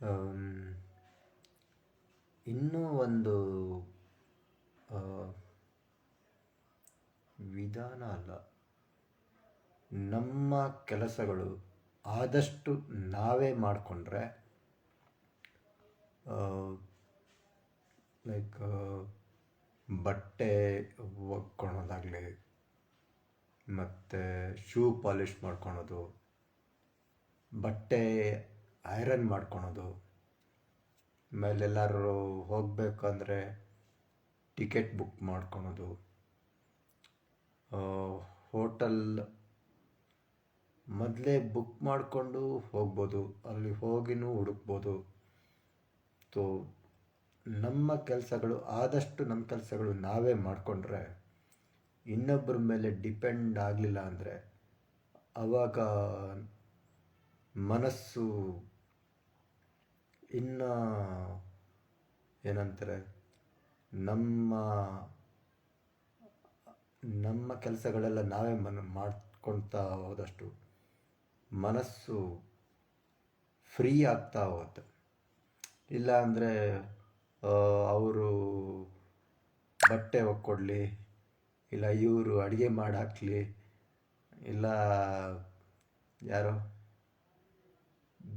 Am, ಇನ್ನೂ ಒಂದು ಆ, ವಿಧಾನ ಅಲ್ಲ, ನಮ್ಮ ಕೆಲಸಗಳು ಆದಷ್ಟು ನಾವೇ ಮಾಡಿಕೊಂಡ್ರೆ, ಲೈಕ್ ಬಟ್ಟೆ ಒಗ್ಕೊಳೋದಾಗಲಿ, ಮತ್ತು ಶೂ ಪಾಲಿಷ್ ಮಾಡ್ಕೊಳೋದು, ಬಟ್ಟೆ ಐರನ್ ಮಾಡ್ಕೊಳೋದು, ಆಮೇಲೆ ಎಲ್ಲರೂ ಹೋಗಬೇಕಂದ್ರೆ ಟಿಕೆಟ್ ಬುಕ್ ಮಾಡ್ಕೊಳೋದು, ಹೋಟೆಲ್ ಮೊದಲೇ ಬುಕ್ ಮಾಡಿಕೊಂಡು ಹೋಗ್ಬೋದು, ಅಲ್ಲಿ ಹೋಗಿನೂ ಹುಡುಕ್ಬೋದು. ಸೊ ನಮ್ಮ ಕೆಲಸಗಳು ನಾವೇ ಮಾಡಿಕೊಂಡ್ರೆ, ಇನ್ನೊಬ್ಬರ ಮೇಲೆ ಡಿಪೆಂಡ್ ಆಗಲಿಲ್ಲ ಅಂದರೆ, ಆವಾಗ ಮನಸ್ಸು ಇನ್ನು ಏನಂತಾರೆ, ನಮ್ಮ ನಮ್ಮ ಕೆಲಸಗಳೆಲ್ಲ ನಾವೇ ಮಾಡ್ಕೊಳ್ತಾ ಹೋದಷ್ಟು ಮನಸ್ಸು ಫ್ರೀ ಆಗ್ತಾ ಹೋಗುತ್ತೆ. ಇಲ್ಲ ಅಂದರೆ ಅವರು ಬಟ್ಟೆ ಒಕ್ಕೊಡ್ಲಿ, ಇಲ್ಲ ಇವರು ಅಡುಗೆ ಮಾಡಾಕಲಿ, ಇಲ್ಲ ಯಾರೋ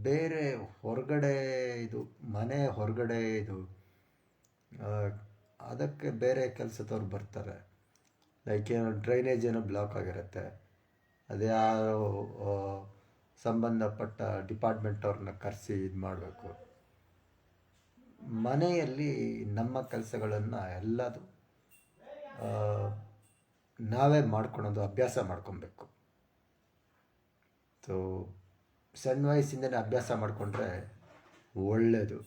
ಬೇರೆ ಹೊರಗಡೆ ಮನೆ ಹೊರಗಡೆ ಆ, ಅದಕ್ಕೆ ಬೇರೆ ಕೆಲಸದವ್ರು ಬರ್ತಾರೆ. ಲೈಕ್ ಏನೋ ಡ್ರೈನೇಜ್ ಏನೋ ಬ್ಲಾಕ್ ಆಗಿರುತ್ತೆ, ಅದೇ ಯಾರೋ ಸಂಬಂಧಪಟ್ಟ ಡಿಪಾರ್ಟ್ಮೆಂಟ್ ಅವ್ರನ್ನ ಕರೆಸಿ ಇದು ಮಾಡಬೇಕು. ಮನೆಯಲ್ಲಿ ನಮ್ಮ ಕೆಲಸಗಳನ್ನು ಎಲ್ಲದು ನಾವೇ ಮಾಡ್ಕೊಳೋದು ಅಭ್ಯಾಸ ಮಾಡ್ಕೊಬೇಕು. ಸೊ ಸಣ್ಣ ವಯಸ್ಸಿಂದನೇ ಅಭ್ಯಾಸ ಮಾಡಿಕೊಂಡ್ರೆ ಒಳ್ಳೆಯದು.